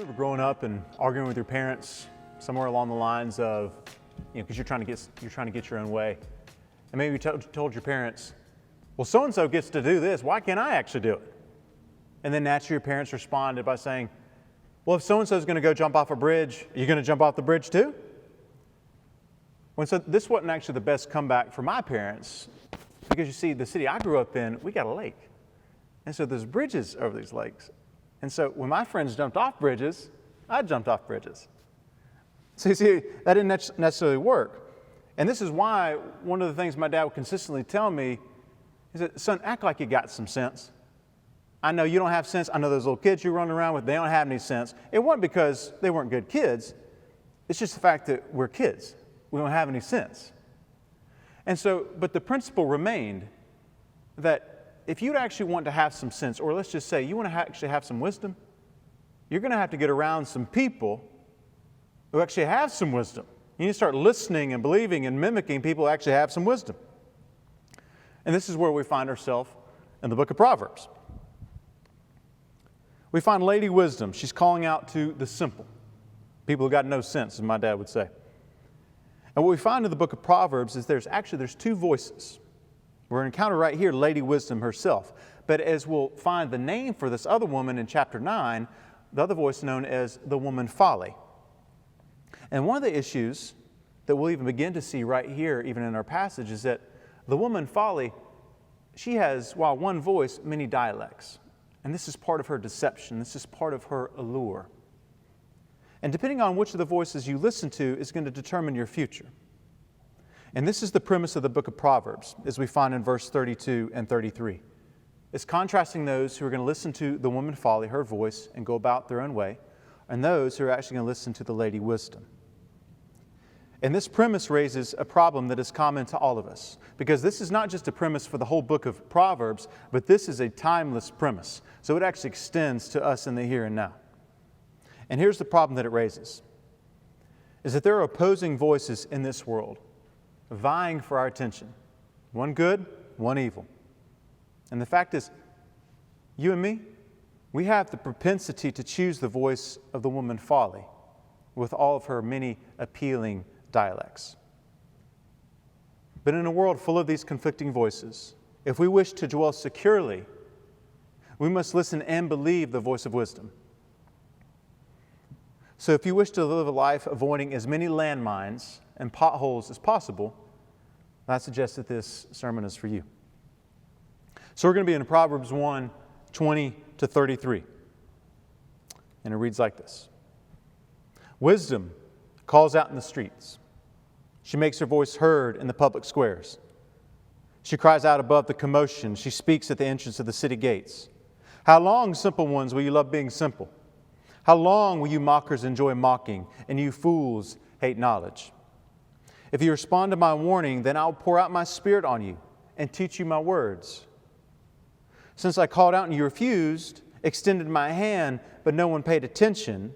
you ever growing up and arguing with your parents somewhere along the lines of, because you're trying to get your own way, and maybe you told your parents, well, so-and-so gets to do this, why can't I actually do it? And then naturally your parents responded by saying, well, if so-and-so is going to go jump off a bridge, are you going to jump off the bridge too? Well, so this wasn't actually the best comeback for my parents, because you see, the city I grew up in, we got a lake. And so there's bridges over these lakes. And so when my friends jumped off bridges, I jumped off bridges. So you see, that didn't necessarily work. And this is why one of the things my dad would consistently tell me is that, son, act like you got some sense. I know you don't have sense. I know those little kids you're running around with, they don't have any sense. It wasn't because they weren't good kids. It's just the fact that we're kids. We don't have any sense. And so, but the principle remained that if you'd actually want to have some sense, or let's just say you want to actually have some wisdom, you're going to have to get around some people who actually have some wisdom. You need to start listening and believing and mimicking people who actually have some wisdom. And this is where we find ourselves in the book of Proverbs. We find Lady Wisdom. She's calling out to the simple, people who got no sense, as my dad would say. And what we find in the book of Proverbs is there's two voices. We're going to encounter right here Lady Wisdom herself. But as we'll find the name for this other woman in chapter 9, the other voice known as the woman Folly. And one of the issues that we'll even begin to see right here, even in our passage, is that the woman Folly, she has, while one voice, many dialects. And this is part of her deception. This is part of her allure. And depending on which of the voices you listen to is going to determine your future. And this is the premise of the book of Proverbs, as we find in verse 32 and 33. It's contrasting those who are going to listen to the woman Folly, her voice, and go about their own way, and those who are actually going to listen to the Lady Wisdom. And this premise raises a problem that is common to all of us, because this is not just a premise for the whole book of Proverbs, but this is a timeless premise. So it actually extends to us in the here and now. And here's the problem that it raises, is that there are opposing voices in this world vying for our attention. One good, one evil. And the fact is, you and me, we have the propensity to choose the voice of the woman Folly with all of her many appealing dialects. But in a world full of these conflicting voices, if we wish to dwell securely, we must listen and believe the voice of wisdom. So if you wish to live a life avoiding as many landmines and potholes as possible, I suggest that this sermon is for you. So we're going to be in Proverbs 1, 20 to 33. And it reads like this. Wisdom calls out in the streets. She makes her voice heard in the public squares. She cries out above the commotion. She speaks at the entrance of the city gates. How long, simple ones, will you love being simple? How long will you mockers enjoy mocking, and you fools hate knowledge? If you respond to my warning, then I'll pour out my Spirit on you and teach you my words. Since I called out and you refused, extended my hand, but no one paid attention,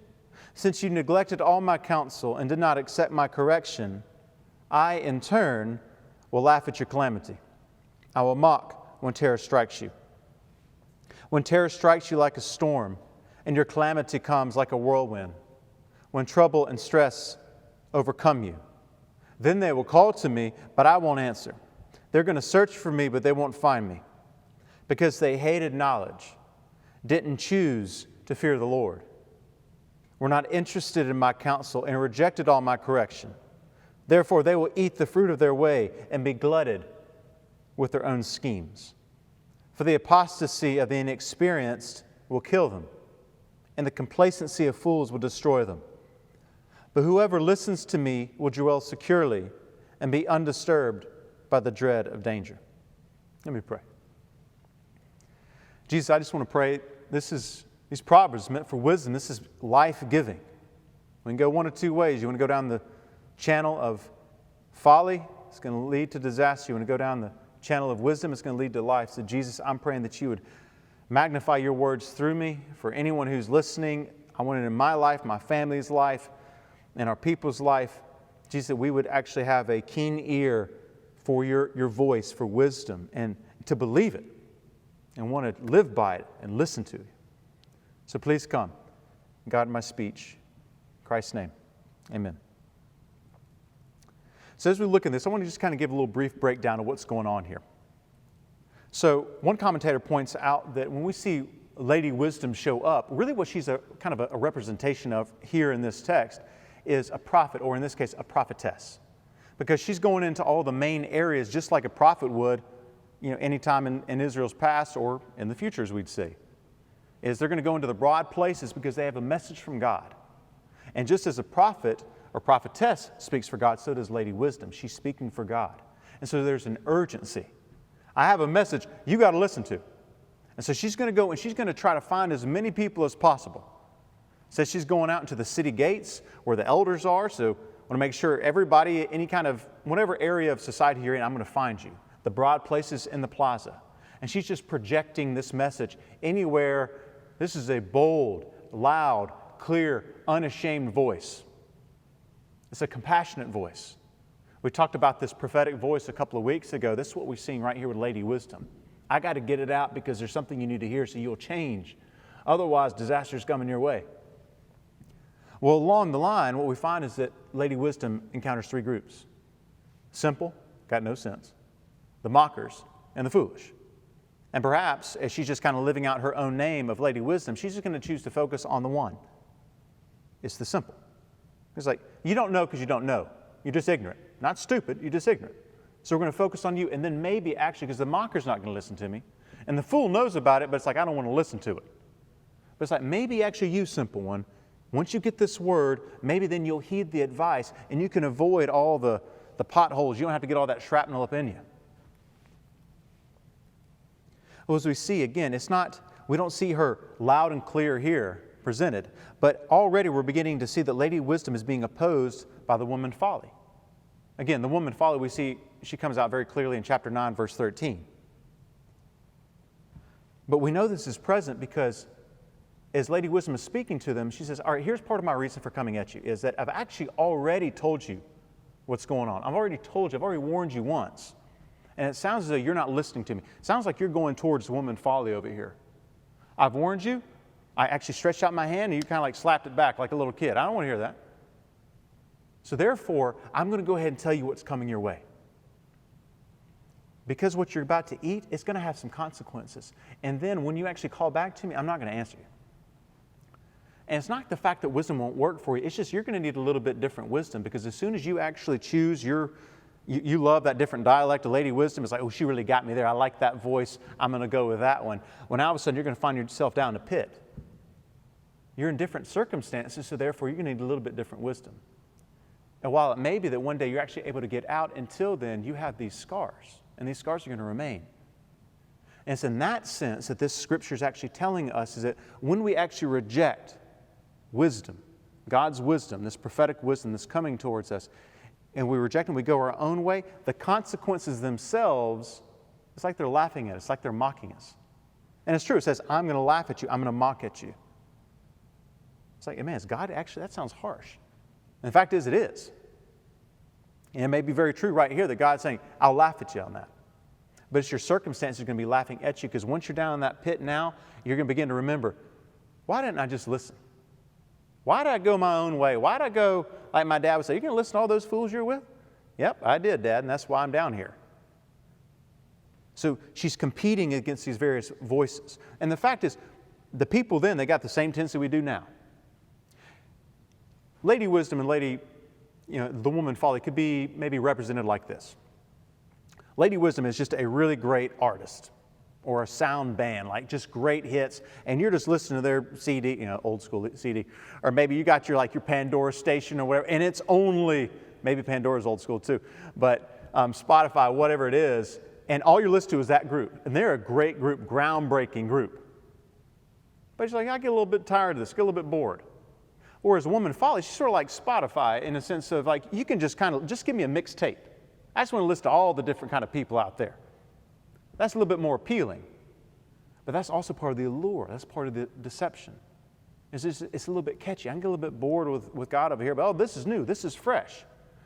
since you neglected all my counsel and did not accept my correction, I, in turn, will laugh at your calamity. I will mock when terror strikes you. When terror strikes you like a storm, and your calamity comes like a whirlwind, when trouble and stress overcome you, then they will call to me, but I won't answer. They're going to search for me, but they won't find me, because they hated knowledge, didn't choose to fear the Lord, were not interested in my counsel, and rejected all my correction. Therefore, they will eat the fruit of their way and be glutted with their own schemes. For the apostasy of the inexperienced will kill them, and the complacency of fools will destroy them. But whoever listens to me will dwell securely and be undisturbed by the dread of danger. Let me pray. Jesus, I just want to pray, these Proverbs meant for wisdom. This is life-giving. We can go one of two ways. You want to go down the channel of folly, it's going to lead to disaster. You want to go down the channel of wisdom, it's going to lead to life. So Jesus, I'm praying that you would magnify your words through me. For anyone who's listening, I want it in my life, my family's life, and our people's life, Jesus, that we would actually have a keen ear for your voice, for wisdom, and to believe it, and want to live by it and listen to it. So please come. guide my speech. In Christ's name, amen. So as we look at this, I want to just kind of give a little brief breakdown of what's going on here. So one commentator points out that when we see Lady Wisdom show up, really what she's a kind of a representation of here in this text is a prophet, or in this case, a prophetess. Because she's going into all the main areas just like a prophet would, anytime in Israel's past or in the future, as we'd see. Is they're going to go into the broad places because they have a message from God. And just as a prophet or prophetess speaks for God, so does Lady Wisdom. She's speaking for God. And so there's an urgency. I have a message you got to listen to. And so she's going to go and she's going to try to find as many people as possible. Says she's going out into the city gates where the elders are. So I want to make sure everybody, any kind of, whatever area of society you're in, I'm going to find you. The broad places in the plaza. And she's just projecting this message anywhere. This is a bold, loud, clear, unashamed voice. It's a compassionate voice. We talked about this prophetic voice a couple of weeks ago. This is what we're seeing right here with Lady Wisdom. I got to get it out because there's something you need to hear so you'll change. Otherwise, disaster's coming your way. Well, along the line, what we find is that Lady Wisdom encounters three groups. Simple, got no sense. The mockers, and the foolish. And perhaps, as she's just kind of living out her own name of Lady Wisdom, she's just going to choose to focus on the one. It's the simple. It's like, you don't know because you don't know. You're just ignorant. Not stupid, you're just ignorant. So we're going to focus on you, and then maybe actually, because the mocker's not going to listen to me, and the fool knows about it, but it's like, I don't want to listen to it. But it's like, maybe actually you, simple one, once you get this word, maybe then you'll heed the advice, and you can avoid all the potholes. You don't have to get all that shrapnel up in you. Well, as we see, again, we don't see her loud and clear here presented, but already we're beginning to see that Lady Wisdom is being opposed by the woman Folly. Again, the woman Folly, we see, she comes out very clearly in chapter 9, verse 13. But we know this is present because as Lady Wisdom is speaking to them, she says, all right, here's part of my reason for coming at you, is that I've actually already told you what's going on. I've already warned you once. And it sounds as though you're not listening to me. It sounds like you're going towards woman Folly over here. I've warned you. I actually stretched out my hand and you kind of like slapped it back like a little kid. I don't want to hear that. So therefore, I'm going to go ahead and tell you what's coming your way. Because what you're about to eat, it's going to have some consequences. And then when you actually call back to me, I'm not going to answer you. And it's not the fact that wisdom won't work for you. It's just you're going to need a little bit different wisdom, because as soon as you actually choose you love that different dialect of Lady Wisdom, it's like, oh, she really got me there. I like that voice. I'm going to go with that one. When all of a sudden you're going to find yourself down in a pit. You're in different circumstances, so therefore you're going to need a little bit different wisdom. And while it may be that one day you're actually able to get out, until then you have these scars, and these scars are going to remain. And it's in that sense that this scripture is actually telling us is that when we actually reject wisdom, God's wisdom, this prophetic wisdom that's coming towards us, and we reject and we go our own way, the consequences themselves, it's like they're laughing at us, it's like they're mocking us. And it's true, it says, I'm going to laugh at you, I'm going to mock at you. It's like, man, is God actually, that sounds harsh. And the fact is, it is. And it may be very true right here that God's saying, I'll laugh at you on that. But it's your circumstances are going to be laughing at you, because once you're down in that pit now, you're going to begin to remember, why didn't I just listen? Why did I go my own way? Why did I go, like my dad would say, you're going to listen to all those fools you're with? Yep, I did, Dad, and that's why I'm down here. So she's competing against these various voices. And the fact is, the people then, they got the same tendency we do now. Lady Wisdom and the woman Folly could be maybe represented like this. Lady Wisdom is just a really great artist, or a sound band, like just great hits, and you're just listening to their CD, old school CD, or maybe you got your Pandora station or whatever, and it's only, maybe Pandora's old school too, but Spotify, whatever it is, and all you're listening to is that group, and they're a great group, groundbreaking group. But it's like, I get a little bit tired of this, get a little bit bored. Whereas Woman Folly, she's sort of like Spotify in a sense of like, you can just give me a mixtape. I just want to listen to all the different kind of people out there. That's a little bit more appealing. But that's also part of the allure. That's part of the deception. It's a little bit catchy. I can get a little bit bored with God over here, but this is new. This is fresh.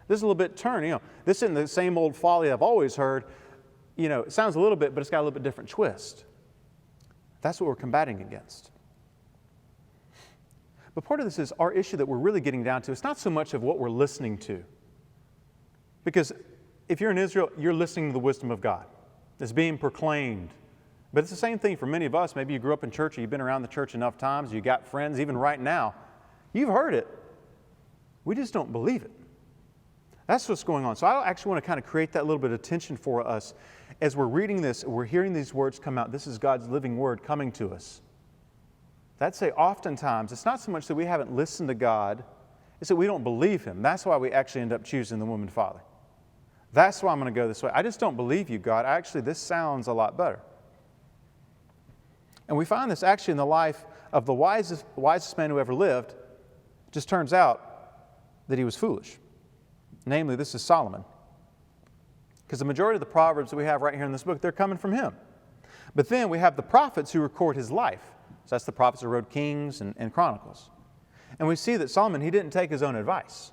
This is a little bit turn. This isn't the same old folly I've always heard. It sounds a little bit, but it's got a little bit different twist. That's what we're combating against. But part of this is our issue that we're really getting down to. It's not so much of what we're listening to. Because if you're in Israel, you're listening to the wisdom of God. It's being proclaimed. But it's the same thing for many of us. Maybe you grew up in church, or you've been around the church enough times, you got friends, even right now. You've heard it. We just don't believe it. That's what's going on. So I actually want to kind of create that little bit of tension for us as we're reading this, we're hearing these words come out. This is God's living word coming to us. I'd say oftentimes, it's not so much that we haven't listened to God, it's that we don't believe Him. That's why we actually end up choosing the woman father. That's why I'm going to go this way. I just don't believe you, God. Actually, this sounds a lot better. And we find this actually in the life of the wisest man who ever lived. It just turns out that he was foolish. Namely, this is Solomon. Because the majority of the Proverbs that we have right here in this book, they're coming from him. But then we have the prophets who record his life. So that's the prophets who wrote Kings and Chronicles. And we see that Solomon, he didn't take his own advice.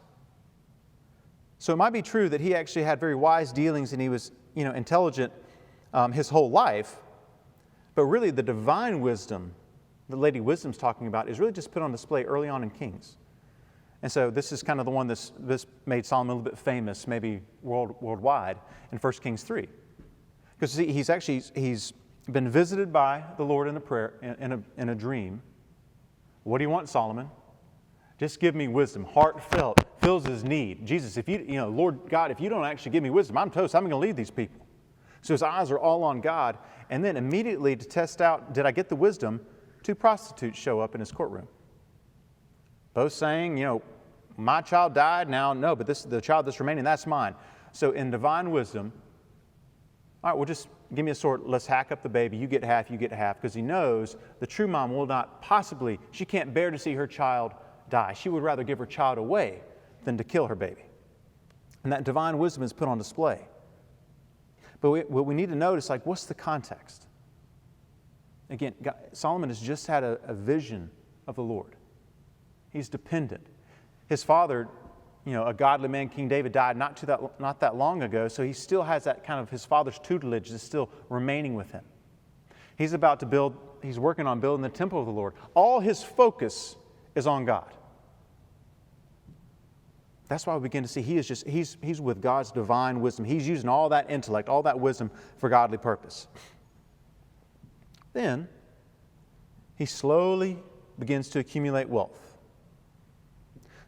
So it might be true that he actually had very wise dealings and he was, intelligent his whole life. But really the divine wisdom that Lady Wisdom's talking about is really just put on display early on in Kings. And so this is kind of the one this made Solomon a little bit famous, maybe worldwide, in 1 Kings 3. Because he's been visited by the Lord in a prayer, in a dream. What do you want, Solomon? Just give me wisdom. Heartfelt, feels his need. Jesus, if Lord God, if you don't actually give me wisdom, I'm toast. I'm going to lead these people. So his eyes are all on God. And then immediately to test out, did I get the wisdom? 2 prostitutes show up in his courtroom. Both saying, my child died, now no, but the child that's remaining, that's mine. So in divine wisdom, all right, well, just give me a sword, let's hack up the baby, you get half, because he knows the true mom will not possibly, she can't bear to see her child die. She would rather give her child away than to kill her baby. And that divine wisdom is put on display. But what we need to notice, what's the context? Again, Solomon has just had a vision of the Lord. He's dependent. His father, a godly man, King David, died not that long ago, so he still has that kind of his father's tutelage is still remaining with him. He's working on building the temple of the Lord. All his focus is on God. That's why we begin to see he's with God's divine wisdom. He's using all that intellect, all that wisdom for godly purpose. Then, he slowly begins to accumulate wealth.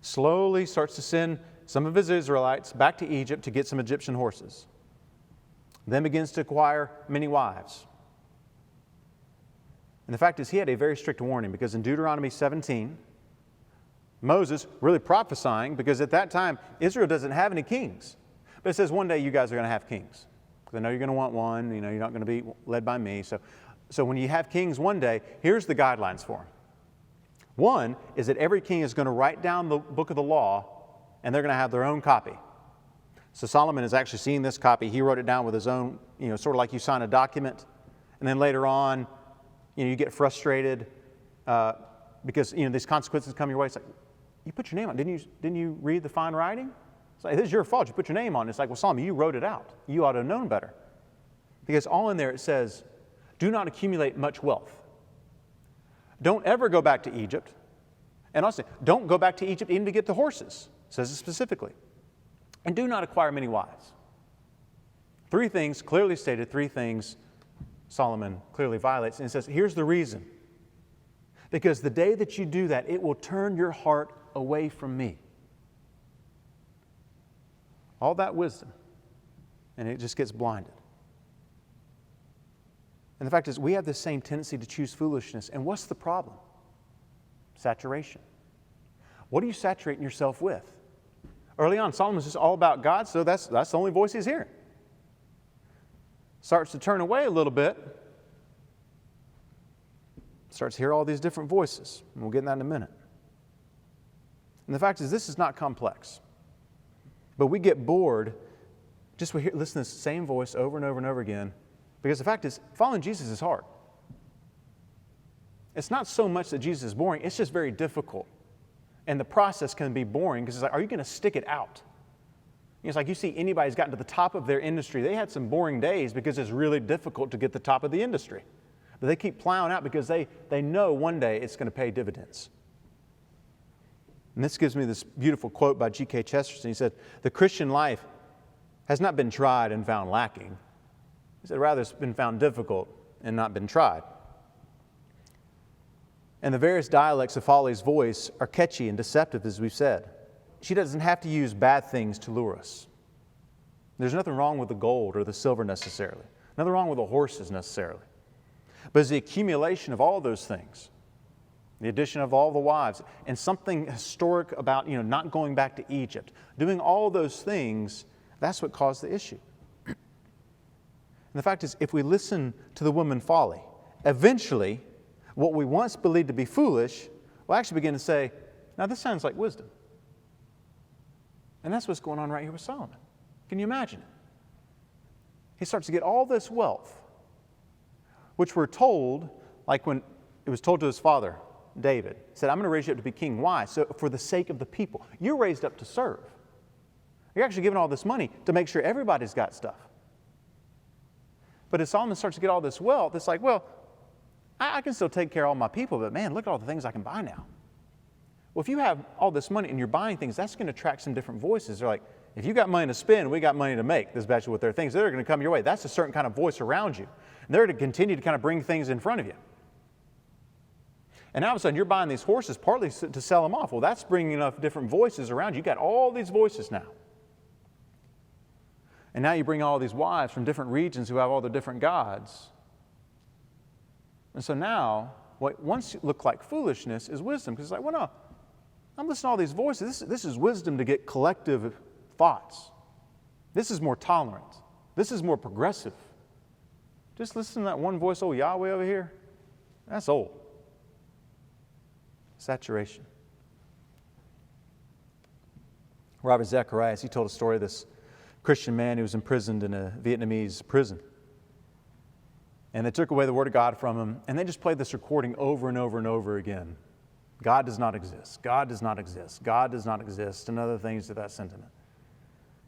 Slowly starts to send some of his Israelites back to Egypt to get some Egyptian horses. Then begins to acquire many wives. And the fact is, he had a very strict warning, because in Deuteronomy 17, Moses really prophesying, because at that time, Israel doesn't have any kings. But it says one day you guys are going to have kings. Because I know you're going to want one, you're not going to be led by me. So when you have kings one day, here's the guidelines for them. One is that every king is going to write down the book of the law, and they're going to have their own copy. So Solomon is actually seeing this copy. He wrote it down with his own, sort of like you sign a document. And then later on, you get frustrated because, these consequences come your way. It's like, you put your name on it. Didn't you read the fine writing? It's like, this is your fault. You put your name on it. It's like, well, Solomon, you wrote it out. You ought to have known better. Because all in there it says, do not accumulate much wealth. Don't ever go back to Egypt. And also, don't go back to Egypt even to get the horses. It says it specifically. And do not acquire many wives. 3 things, clearly stated, 3 things Solomon clearly violates. And it says, here's the reason. Because the day that you do that, it will turn your heart away from me. All that wisdom. And it just gets blinded. And the fact is, we have the same tendency to choose foolishness. And what's the problem? Saturation. What are you saturating yourself with? Early on, Solomon's just all about God, so that's the only voice he's hearing. Starts to turn away a little bit. Starts to hear all these different voices. And we'll get into that in a minute. And the fact is, this is not complex. But we get bored just listening to the same voice over and over and over again. Because the fact is, following Jesus is hard. It's not so much that Jesus is boring, it's just very difficult. And the process can be boring because it's like, are you going to stick it out? It's like you see anybody who's gotten to the top of their industry, they had some boring days because it's really difficult to get the top of the industry. But they keep plowing out because they know one day it's going to pay dividends. And this gives me this beautiful quote by G.K. Chesterton. He said, "The Christian life has not been tried and found lacking." He said, rather, it's been found difficult and not been tried. And the various dialects of folly's voice are catchy and deceptive, as we've said. She doesn't have to use bad things to lure us. There's nothing wrong with the gold or the silver necessarily. Nothing wrong with the horses necessarily. But it's the accumulation of all those things, the addition of all the wives, and something historic about, not going back to Egypt, doing all those things, that's what caused the issue. And the fact is, if we listen to the woman folly, eventually, what we once believed to be foolish will actually begin to say, now this sounds like wisdom. And that's what's going on right here with Solomon. Can you imagine it? He starts to get all this wealth, which we're told, like when it was told to his father, David, he said, I'm going to raise you up to be king. Why? So for the sake of the people. You're raised up to serve. You're actually given all this money to make sure everybody's got stuff. But as Solomon starts to get all this wealth, it's like, well, I can still take care of all my people, but man, look at all the things I can buy now. Well, if you have all this money and you're buying things, that's going to attract some different voices. They're like, if you got money to spend, we got money to make. This is actually what they're thinking. They're going to come your way. That's a certain kind of voice around you. And they're to continue to kind of bring things in front of you. And all of a sudden, you're buying these horses partly to sell them off. Well, that's bringing enough different voices around you. You've got all these voices now. And now you bring all these wives from different regions who have all the different gods. And so now, what once looked like foolishness is wisdom. Because it's like, well, no, I'm listening to all these voices. This is wisdom to get collective thoughts. This is more tolerant. This is more progressive. Just listen to that one voice, oh, Yahweh over here. That's old. Saturation. Robert Zacharias, he told a story of this Christian man who was imprisoned in a Vietnamese prison. And they took away the Word of God from him, and they just played this recording over and over and over again. God does not exist. God does not exist. God does not exist, and other things to that sentiment.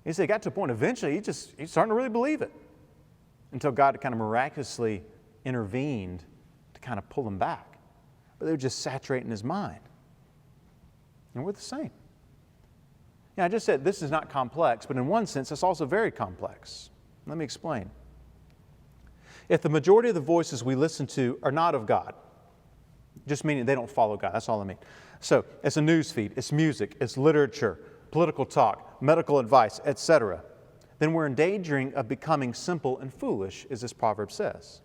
He said it got to a point, eventually, he's starting to really believe it, until God kind of miraculously intervened to kind of pull him back. But they were just saturating his mind. And we're the same. I just said this is not complex, but in one sense, it's also very complex. Let me explain. If the majority of the voices we listen to are not of God, just meaning they don't follow God, that's all I mean. So it's a news feed, it's music, it's literature, political talk, medical advice, etc., then we're endangering of becoming simple and foolish, as this proverb says.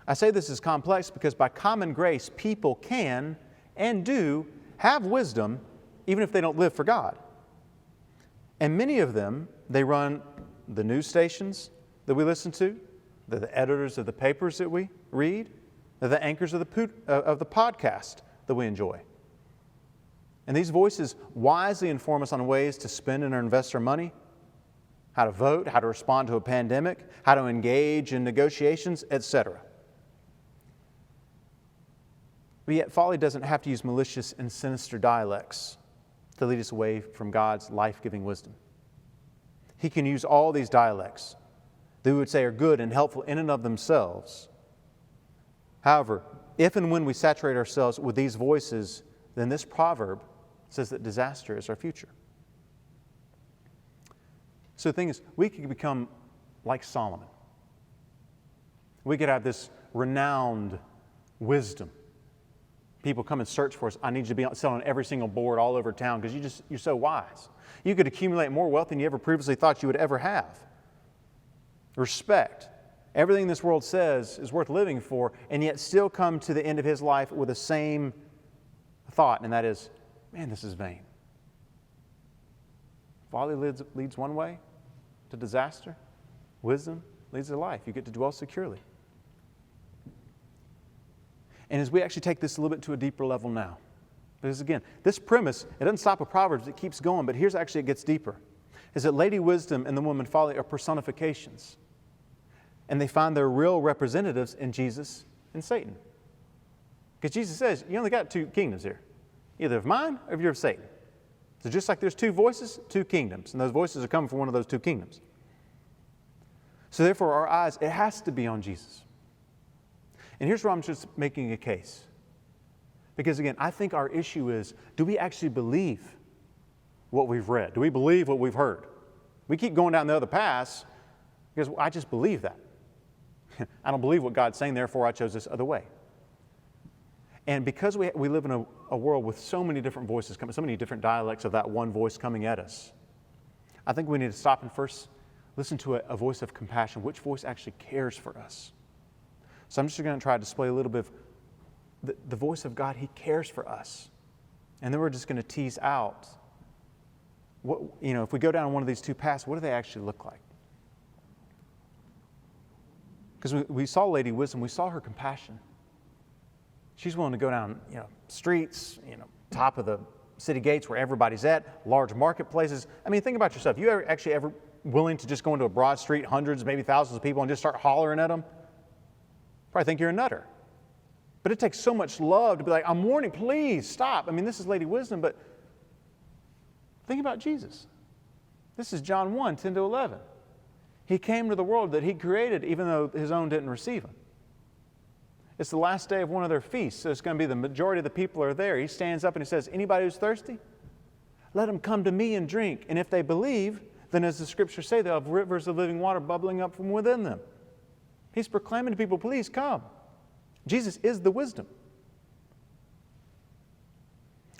I say this is complex because by common grace, people can and do have wisdom even if they don't live for God. And many of them, they run the news stations that we listen to, they're the editors of the papers that we read, they're the anchors of the podcast that we enjoy. And these voices wisely inform us on ways to spend and invest our money, how to vote, how to respond to a pandemic, how to engage in negotiations, etc. But yet, folly doesn't have to use malicious and sinister dialects to lead us away from God's life-giving wisdom. He can use all these dialects that we would say are good and helpful in and of themselves. However, if and when we saturate ourselves with these voices, then this proverb says that disaster is our future. So the thing is, we could become like Solomon. We could have this renowned wisdom. People come and search for us. I need you to be selling every single board all over town because you're so wise. You could accumulate more wealth than you ever previously thought you would ever have. Respect. Everything this world says is worth living for, and yet still come to the end of his life with the same thought, and that is, man, this is vain. Folly leads one way to disaster. Wisdom leads to life. You get to dwell securely. And as we actually take this a little bit to a deeper level now, because again, this premise, it doesn't stop at Proverbs, it keeps going, but here's actually it gets deeper, is that Lady Wisdom and the woman Folly are personifications. And they find their real representatives in Jesus and Satan. Because Jesus says, you only got two kingdoms here. Either of mine or you're of Satan. So just like there's two voices, two kingdoms. And those voices are coming from one of those two kingdoms. So therefore, our eyes, it has to be on Jesus. And here's where I'm just making a case. Because again, I think our issue is, do we actually believe what we've read? Do we believe what we've heard? We keep going down the other paths because I just believe that. I don't believe what God's saying, therefore I chose this other way. And because we live in a world with so many different voices coming, so many different dialects of that one voice coming at us, I think we need to stop and first listen to a voice of compassion. Which voice actually cares for us? So I'm just going to try to display a little bit of the voice of God. He cares for us. And then we're just going to tease out, if we go down one of these two paths, what do they actually look like? Because we saw Lady Wisdom, we saw her compassion. She's willing to go down, streets, top of the city gates where everybody's at, large marketplaces. I mean, think about yourself. You ever willing to just go into a broad street, hundreds, maybe thousands of people, and just start hollering at them? Probably think you're a nutter. But it takes so much love to be like, I'm warning, please stop. I mean, this is Lady Wisdom, but think about Jesus. This is John 1, 10 to 11. He came to the world that he created, even though his own didn't receive him. It's the last day of one of their feasts, so it's going to be the majority of the people are there. He stands up and he says, anybody who's thirsty, let them come to me and drink. And if they believe, then as the scriptures say, they'll have rivers of living water bubbling up from within them. He's proclaiming to people, please come. Jesus is the wisdom.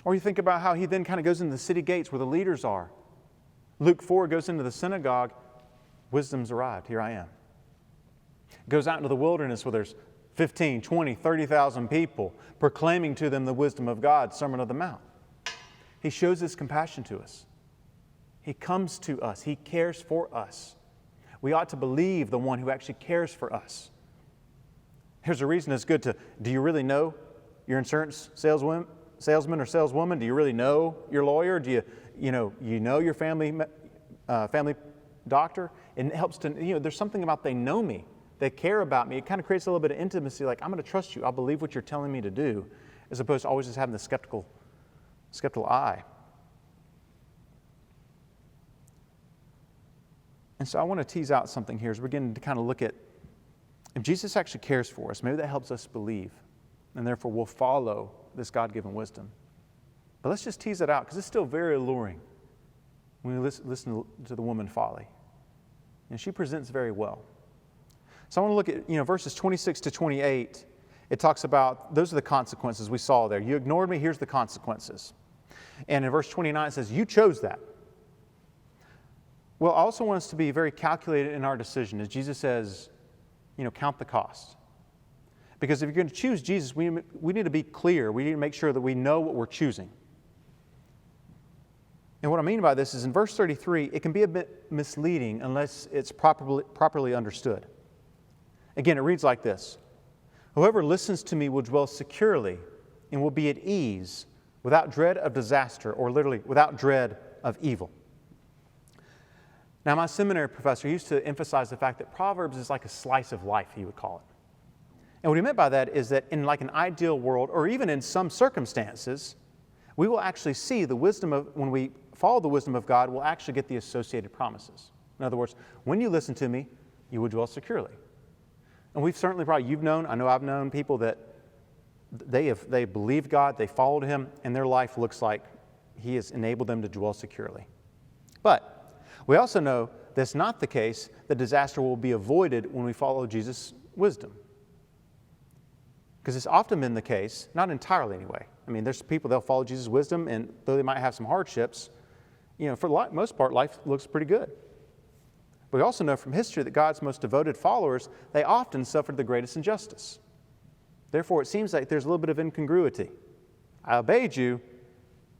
Or you think about how he then kind of goes into the city gates where the leaders are. Luke 4 goes into the synagogue. Wisdom's arrived. Here I am. Goes out into the wilderness where there's 15, 20, 30,000 people proclaiming to them the wisdom of God, Sermon of the Mount. He shows his compassion to us. He comes to us. He cares for us. We ought to believe the one who actually cares for us. Here's a reason it's good to, do you really know your insurance salesman or saleswoman? Do you really know your lawyer? Do you know your family doctor? And it helps to, there's something about they know me. They care about me. It kind of creates a little bit of intimacy, like, I'm going to trust you. I'll believe what you're telling me to do, as opposed to always just having the skeptical eye. And so I want to tease out something here as we're beginning to kind of look at, if Jesus actually cares for us, maybe that helps us believe, and therefore we'll follow this God-given wisdom. But let's just tease it out, because it's still very alluring when we listen to the woman Folly. And she presents very well. So I want to look at, verses 26 to 28. It talks about, those are the consequences we saw there. You ignored me, here's the consequences. And in verse 29 it says, you chose that. Well, I also want us to be very calculated in our decision. As Jesus says, count the cost. Because if you're going to choose Jesus, we need to be clear. We need to make sure that we know what we're choosing. And what I mean by this is in verse 33, it can be a bit misleading unless it's properly understood. Again, it reads like this. Whoever listens to me will dwell securely and will be at ease without dread of disaster, or literally without dread of evil. Now, my seminary professor used to emphasize the fact that Proverbs is like a slice of life, he would call it. And what he meant by that is that in like an ideal world, or even in some circumstances, we will actually see the wisdom of, when we follow the wisdom of God, we'll actually get the associated promises. In other words, when you listen to me, you will dwell securely. And we've certainly I know I've known people that they believed God, they followed him, and their life looks like he has enabled them to dwell securely. But we also know that's not the case, that disaster will be avoided when we follow Jesus' wisdom. Because it's often been the case, not entirely anyway. I mean, there's people, they'll follow Jesus' wisdom, and though they might have some hardships, for the most part, life looks pretty good. But we also know from history that God's most devoted followers, they often suffered the greatest injustice. Therefore, it seems like there's a little bit of incongruity. I obeyed you,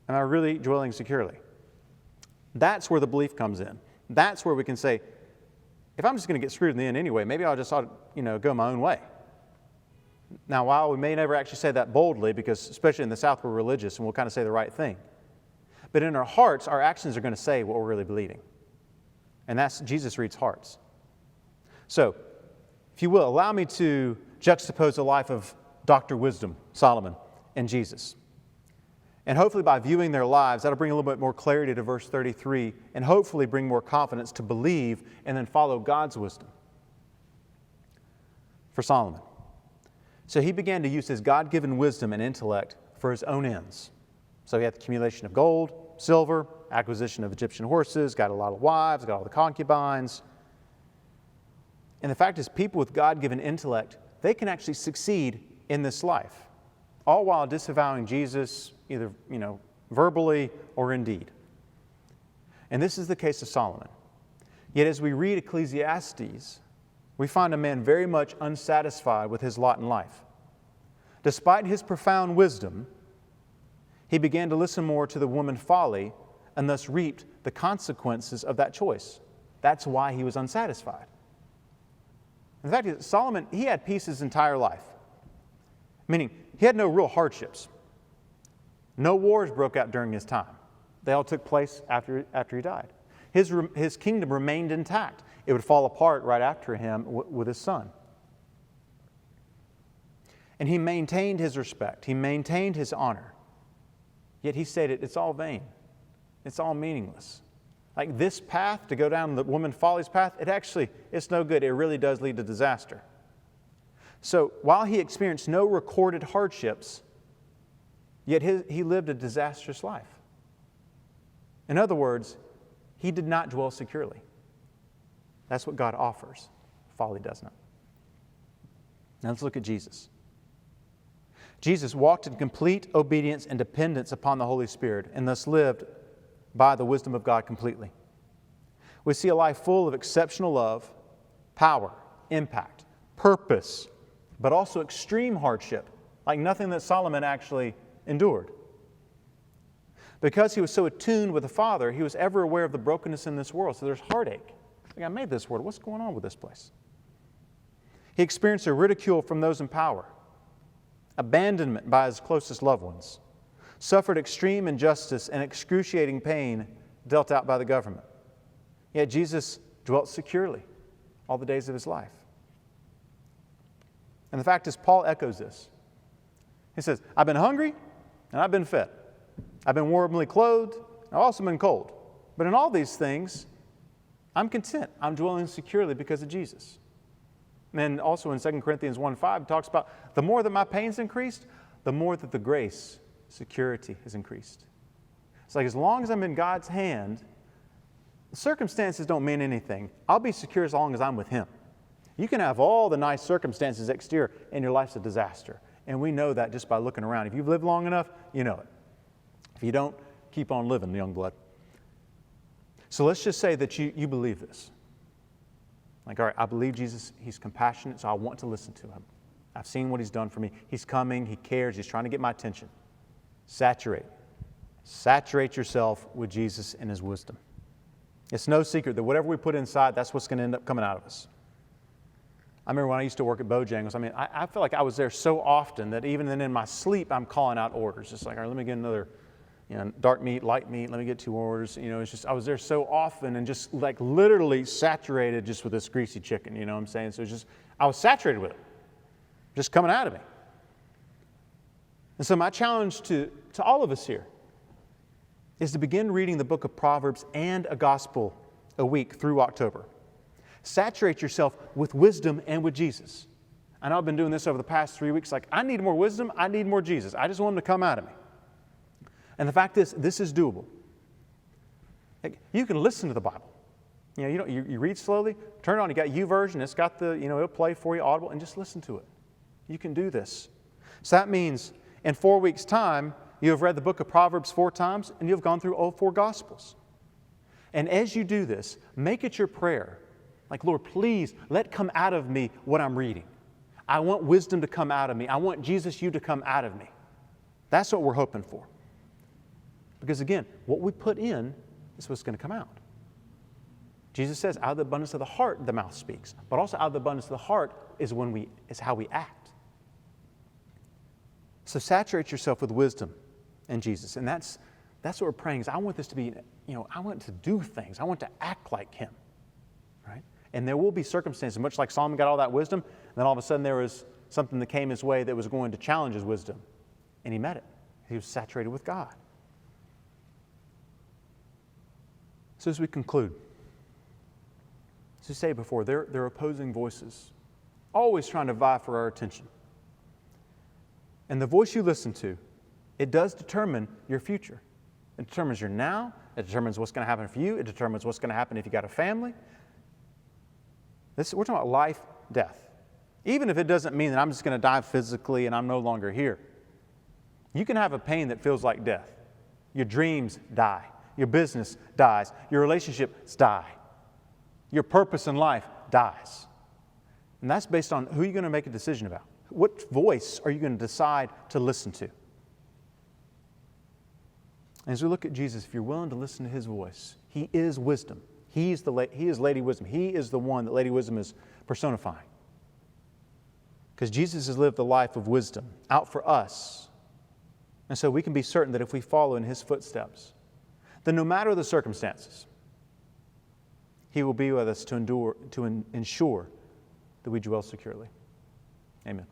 am I really dwelling securely? That's where the belief comes in. That's where we can say, if I'm just going to get screwed in the end anyway, maybe I'll just go my own way. Now, while we may never actually say that boldly, because especially in the South we're religious and we'll kind of say the right thing, but in our hearts, our actions are going to say what we're really believing. And that's, Jesus reads hearts. So, if you will, allow me to juxtapose the life of Dr. Wisdom, Solomon, and Jesus. And hopefully by viewing their lives, that'll bring a little bit more clarity to verse 33, and hopefully bring more confidence to believe and then follow God's wisdom. For Solomon. So he began to use his God-given wisdom and intellect for his own ends. So he had the accumulation of gold, silver, acquisition of Egyptian horses, got a lot of wives, got all the concubines. And the fact is, people with God-given intellect, they can actually succeed in this life, all while disavowing Jesus, either, verbally or in deed. And this is the case of Solomon. Yet as we read Ecclesiastes, we find a man very much unsatisfied with his lot in life. Despite his profound wisdom, he began to listen more to the woman folly and thus reaped the consequences of that choice. That's why he was unsatisfied. In fact, Solomon, he had peace his entire life, meaning he had no real hardships. No wars broke out during his time. They all took place after he died. His kingdom remained intact. It would fall apart right after him with his son. And he maintained his respect. He maintained his honor. Yet he stated, it's all vain. It's all meaningless. Like this path, to go down the woman folly's path, it's no good. It really does lead to disaster. So while he experienced no recorded hardships, yet he lived a disastrous life. In other words, he did not dwell securely. That's what God offers. Folly does not. Now let's look at Jesus. Jesus walked in complete obedience and dependence upon the Holy Spirit and thus lived by the wisdom of God completely. We see a life full of exceptional love, power, impact, purpose, but also extreme hardship, like nothing that Solomon actually endured. Because he was so attuned with the Father, he was ever aware of the brokenness in this world. So there's heartache. Like, I made this world. What's going on with this place? He experienced a ridicule from those in power, abandonment by his closest loved ones, suffered extreme injustice and excruciating pain dealt out by the government. Yet Jesus dwelt securely all the days of his life. And the fact is, Paul echoes this. He says, I've been hungry and I've been fed. I've been warmly clothed, and I've also been cold. But in all these things, I'm content. I'm dwelling securely because of Jesus. And also in 2 Corinthians 1:5, it talks about the more that my pain's increased, the more that the grace, security has increased. It's like as long as I'm in God's hand, the circumstances don't mean anything. I'll be secure as long as I'm with Him. You can have all the nice circumstances exterior, and your life's a disaster. And we know that just by looking around. If you've lived long enough, you know it. If you don't, keep on living, young blood. So let's just say that you believe this. Like, all right, I believe Jesus, He's compassionate, so I want to listen to Him. I've seen what He's done for me. He's coming, He cares, He's trying to get my attention. Saturate yourself with Jesus and His wisdom. It's no secret that whatever we put inside, that's what's going to end up coming out of us. I remember when I used to work at Bojangles, I feel like I was there so often that even then in my sleep, I'm calling out orders. Just like, all right, let me get another dark meat, light meat, let me get 2 orders. It's just, I was there so often and just like literally saturated just with this greasy chicken, you know what I'm saying? So it's just, I was saturated with it, just coming out of me. And so my challenge to all of us here is to begin reading the book of Proverbs and a gospel a week through October. Saturate yourself with wisdom and with Jesus. I know I've been doing this over the past 3 weeks. Like, I need more wisdom. I need more Jesus. I just want Him to come out of me. And the fact is, this is doable. Like, you can listen to the Bible. You read slowly, turn it on. You got YouVersion. It's got the, it'll play for you audible, and just listen to it. You can do this. So that means in 4 weeks' time, you have read the book of Proverbs 4 times, and you have gone through all 4 Gospels. And as you do this, make it your prayer. Like, Lord, please let come out of me what I'm reading. I want wisdom to come out of me. I want Jesus, You to come out of me. That's what we're hoping for. Because again, what we put in is what's going to come out. Jesus says, out of the abundance of the heart, the mouth speaks. But also out of the abundance of the heart is how we act. So saturate yourself with wisdom and Jesus. And that's what we're praying is I want this to be, I want to do things. I want to act like Him. Right? And there will be circumstances, much like Solomon got all that wisdom, and then all of a sudden there was something that came his way that was going to challenge his wisdom. And he met it. He was saturated with God. So as we conclude, as we say before, there are opposing voices, always trying to vie for our attention. And the voice you listen to it does determine your future. It determines your now. It determines what's going to happen for you. It determines what's going to happen if you got a family. We're talking about life, death. Even if it doesn't mean that I'm just going to die physically and I'm no longer here. You can have a pain that feels like death. Your dreams die. Your business dies. Your relationships die. Your purpose in life dies. And that's based on who you're going to make a decision about. What voice are you going to decide to listen to? As we look at Jesus, if you're willing to listen to His voice, He is wisdom. He is Lady Wisdom. He is the one that Lady Wisdom is personifying. Because Jesus has lived the life of wisdom out for us. And so we can be certain that if we follow in His footsteps, then no matter the circumstances, He will be with us to ensure that we dwell securely. Amen.